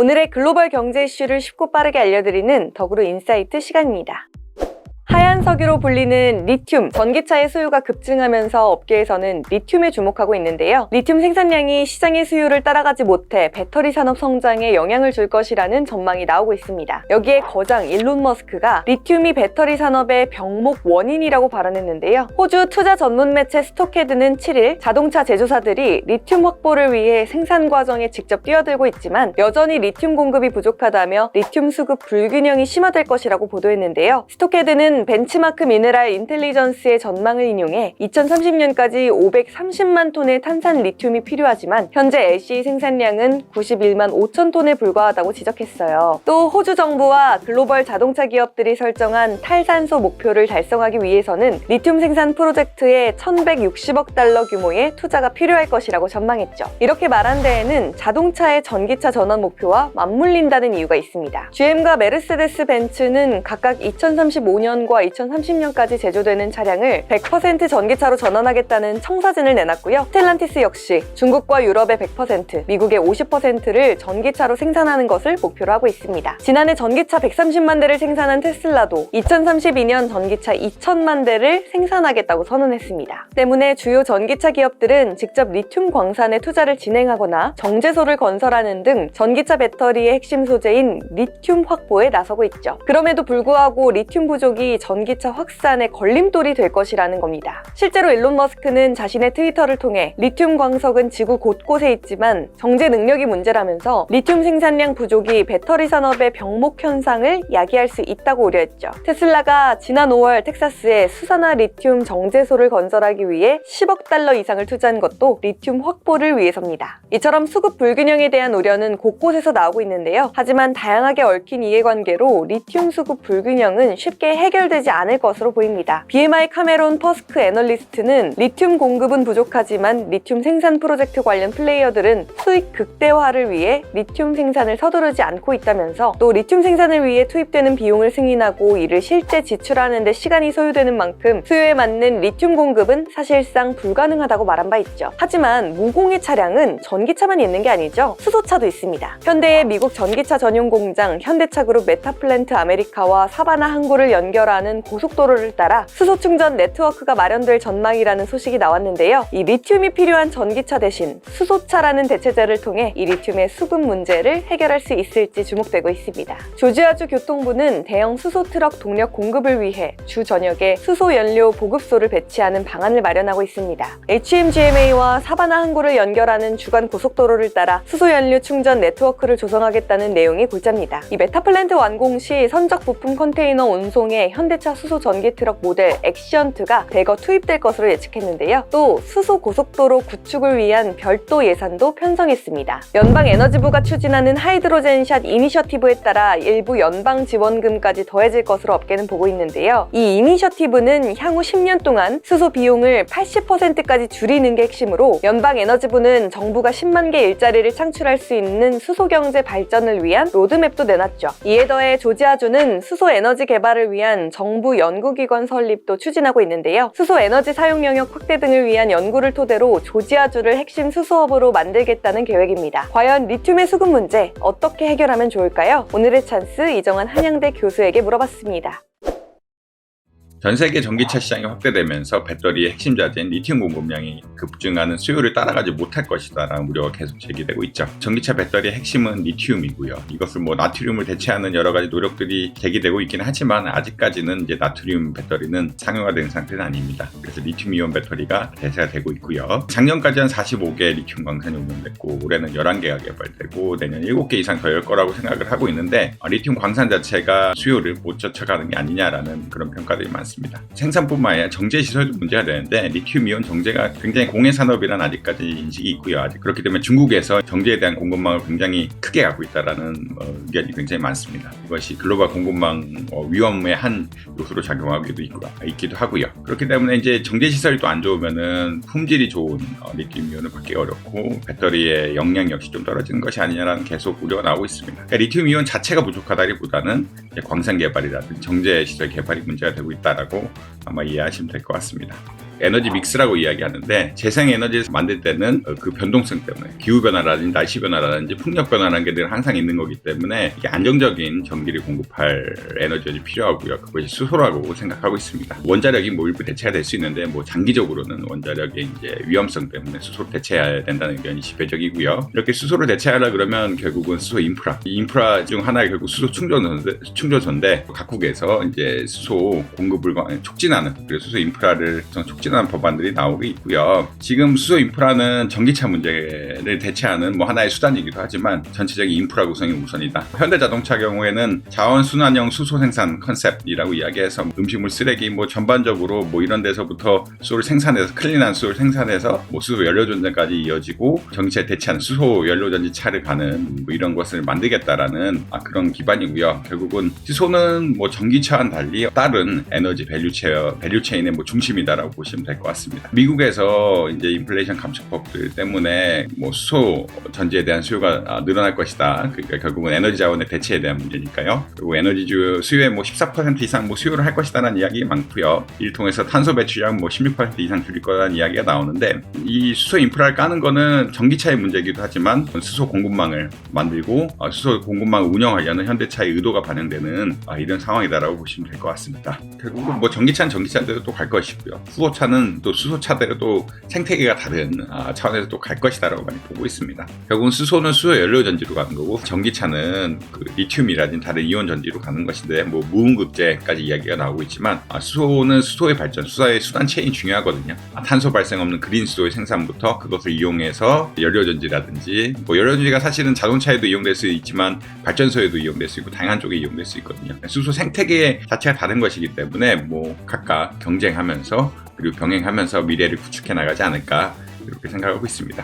오늘의 글로벌 경제 이슈를 쉽고 빠르게 알려드리는 덕으로 인사이트 시간입니다. 하얀 석유로 불리는 리튬, 전기차의 수요가 급증하면서 업계에서는 리튬에 주목하고 있는데요. 리튬 생산량이 시장의 수요를 따라가지 못해 배터리 산업 성장에 영향을 줄 것이라는 전망이 나오고 있습니다. 여기에 거장 일론 머스크가 리튬이 배터리 산업의 병목 원인이라고 발언했는데요. 호주 투자 전문 매체 스톡헤드는 7일 자동차 제조사들이 리튬 확보를 위해 생산 과정에 직접 뛰어들고 있지만 여전히 리튬 공급이 부족하다며 리튬 수급 불균형이 심화될 것이라고 보도했는데요. 스톡헤드는 벤치마크 미네랄 인텔리전스의 전망을 인용해 2030년까지 530만 톤의 탄산 리튬이 필요하지만 현재 LCE 생산량은 91만 5천 톤에 불과하다고 지적했어요. 또 호주 정부와 글로벌 자동차 기업들이 설정한 탈탄소 목표를 달성하기 위해서는 리튬 생산 프로젝트에 1160억 달러 규모의 투자가 필요할 것이라고 전망했죠. 이렇게 말한 데에는 자동차의 전기차 전환 목표와 맞물린다는 이유가 있습니다. GM과 메르세데스 벤츠는 각각 2035년과 2030년까지 제조되는 차량을 100% 전기차로 전환하겠다는 청사진을 내놨고요. 스텔란티스 역시 중국과 유럽의 100%, 미국의 50%를 전기차로 생산하는 것을 목표로 하고 있습니다. 지난해 전기차 130만 대를 생산한 테슬라도 2032년 전기차 2천만 대를 생산하겠다고 선언했습니다. 때문에 주요 전기차 기업들은 직접 리튬 광산에 투자를 진행하거나 정제소를 건설하는 등 전기차 배터리의 핵심 소재인 리튬 확보에 나서고 있죠. 그럼에도 불구하고 리튬 부족이 전기차 확산의 걸림돌이 될 것이라는 겁니다. 실제로 일론 머스크는 자신의 트위터를 통해 리튬 광석은 지구 곳곳에 있지만 정제 능력이 문제라면서 리튬 생산량 부족이 배터리 산업의 병목 현상을 야기할 수 있다고 우려했죠. 테슬라가 지난 5월 텍사스에 수산화 리튬 정제소를 건설하기 위해 10억 달러 이상을 투자한 것도 리튬 확보를 위해서입니다. 이처럼 수급 불균형에 대한 우려는 곳곳에서 나오고 있는데요. 하지만 다양하게 얽힌 이해관계로 리튬 수급 불균형은 쉽게 해결되지 않을 것으로 보입니다. BMI 카메론 퍼스크 애널리스트는 리튬 공급은 부족하지만 리튬 생산 프로젝트 관련 플레이어들은 수익 극대화를 위해 리튬 생산을 서두르지 않고 있다면서 또 리튬 생산을 위해 투입되는 비용을 승인하고 이를 실제 지출하는 데 시간이 소요되는 만큼 수요에 맞는 리튬 공급은 사실상 불가능하다고 말한 바 있죠. 하지만 무공해 차량은 전기차만 있는 게 아니죠. 수소차도 있습니다. 현대의 미국 전기차 전용 공장 현대차 그룹 메타플랜트 아메리카와 사바나 항구를 연결하는 고속도로를 따라 수소 충전 네트워크가 마련될 전망이라는 소식이 나왔는데요. 이 리튬이 필요한 전기차 대신 수소차라는 대체제를 통해 이 리튬의 수급 문제를 해결할 수 있을지 주목되고 있습니다. 조지아주 교통부는 대형 수소 트럭 동력 공급을 위해 주 전역에 수소 연료 보급소를 배치하는 방안을 마련하고 있습니다. HMGMA와 사바나 항구를 연결하는 주간 고속도로를 따라 수소 연료 충전 네트워크를 조성하겠다는 내용이 골자입니다. 이 메타플랜트 완공 시 선적 부품 컨테이너 운송에 현대차 수소 전기 트럭 모델 액션2가 대거 투입될 것으로 예측했는데요. 또 수소 고속도로 구축을 위한 별도 예산도 편성했습니다. 연방에너지부가 추진하는 하이드로젠샷 이니셔티브에 따라 일부 연방 지원금까지 더해질 것으로 업계는 보고 있는데요. 이 이니셔티브는 향후 10년 동안 수소 비용을 80%까지 줄이는 게 핵심으로 연방에너지부는 정부가 10만 개 일자리를 창출할 수 있는 수소 경제 발전을 위한 로드맵도 내놨죠. 이에 더해 조지아주는 수소 에너지 개발을 위한 정부 연구기관 설립도 추진하고 있는데요. 수소 에너지 사용 영역 확대 등을 위한 연구를 토대로 조지아주를 핵심 수소업으로 만들겠다는 계획입니다. 과연 리튬의 수급 문제 어떻게 해결하면 좋을까요? 오늘의 찬스 이정환 한양대 교수에게 물어봤습니다. 전 세계 전기차 시장이 확대되면서 배터리의 핵심 자재인 리튬 공급량이 급증하는 수요를 따라가지 못할 것이다라는 우려가 계속 제기되고 있죠. 전기차 배터리의 핵심은 리튬이고요. 이것을 나트륨을 대체하는 여러 가지 노력들이 제기되고 있긴 하지만 아직까지는 이제 나트륨 배터리는 상용화된 상태는 아닙니다. 그래서 리튬 이온 배터리가 대세가 되고 있고요. 작년까지 한 45개 리튬 광산이 운영됐고 올해는 11개가 개발되고 내년 7개 이상 더 열 거라고 생각을 하고 있는데 리튬 광산 자체가 수요를 못 쫓아가는 게 아니냐라는 그런 평가들이 많습니다. 생산뿐만 아니라 정제 시설도 문제가 되는데 리튬이온 정제가 굉장히 공해 산업이라는 아직까지 인식이 있고요. 아직 그렇기 때문에 중국에서 정제에 대한 공급망을 굉장히 크게 갖고 있다라는 의견이 굉장히 많습니다. 이것이 글로벌 공급망 위험의 한 요소로 작용하기도 있기도 하고요. 그렇기 때문에 이제 정제 시설이 또 안 좋으면은 품질이 좋은 리튬이온을 받기 어렵고 배터리의 영양 역시 좀 떨어지는 것이 아니냐라는 계속 우려가 나오고 있습니다. 그러니까 리튬이온 자체가 부족하다기보다는 이제 광산 개발이라든지 정제 시설 개발이 문제가 되고 있다라고 아마 이해하시면 될 것 같습니다. 에너지 믹스라고 이야기하는데 재생에너지를 만들 때는 그 변동성 때문에 기후변화라든지 날씨변화라든지 풍력변화라는 게 늘 항상 있는 거기 때문에 이게 안정적인 전기를 공급할 에너지가 필요하고요. 그것이 수소라고 생각하고 있습니다. 원자력이 뭐 일부 대체가 될 수 있는데 뭐 장기적으로는 원자력의 이제 위험성 때문에 수소를 대체해야 된다는 의견이 지배적이고요. 이렇게 수소를 대체하려 그러면 결국은 수소 인프라, 이 인프라 중 하나가 결국 수소 충전소인데 각국에서 이제 수소 공급을 촉진하는, 그래서 수소 인프라를 촉진하는 법안들이 나오고 있고요. 지금 수소 인프라는 전기차 문제를 대체하는 뭐 하나의 수단이기도 하지만 전체적인 인프라 구성이 우선이다. 현대자동차 경우에는 자원순환형 수소 생산 컨셉이라고 이야기해서 음식물 쓰레기 뭐 전반적으로 뭐 이런 데서부터 수소를 생산해서 클린한 수소를 생산해서 뭐 수소 연료전지까지 이어지고 전기차에 대체하는 수소 연료전지 차를 가는 뭐 이런 것을 만들겠다라는 그런 기반이고요. 결국은 수소는 뭐 전기차와는 달리 다른 에너지 밸류체인의 뭐 중심이다라고 보시면 될 것 같습니다. 미국에서 이제 인플레이션 감축법들 때문에 뭐 수소 전지에 대한 수요가 늘어날 것이다. 그러니까 결국은 에너지 자원의 대체에 대한 문제니까요. 그리고 에너지 수요의 뭐 14% 이상 뭐 수요를 할 것이다라는 이야기 많고요. 이를 통해서 탄소 배출량 뭐 16% 이상 줄일 거라는 이야기가 나오는데, 이 수소 인프라를 까는 거는 전기차의 문제이기도 하지만 수소 공급망을 만들고 수소 공급망을 운영하려는 현대차의 의도가 반영되는 이런 상황이다라고 보시면 될 것 같습니다. 결국은 뭐 전기차는 전기차대로 또 갈 것이고요. 수소차는 또 수소차대로 또 생태계가 다른 차원에서 또 갈 것이다라고 많이 보고 있습니다. 결국은 수소는 수소 연료 전지로 가는 거고 전기차는 그 리튬이라든지 다른 이온 전지로 가는 것인데 뭐 무음급제까지 이야기가 나오고 있지만 수소는 수소의 발전, 수소의 수단 체인이 중요하거든요. 탄소 발생 없는 그린 수소의 생산부터 그것을 이용해서 연료 전지라든지 뭐 연료 전지가 사실은 자동차에도 이용될 수 있지만 발전소에도 이용될 수 있고 다양한 쪽에 이용될 수 있거든요. 수소 생태계 자체가 다른 것이기 때문에 뭐 각각 경쟁하면서 그리고 병행하면서 미래를 구축해 나가지 않을까 이렇게 생각하고 있습니다.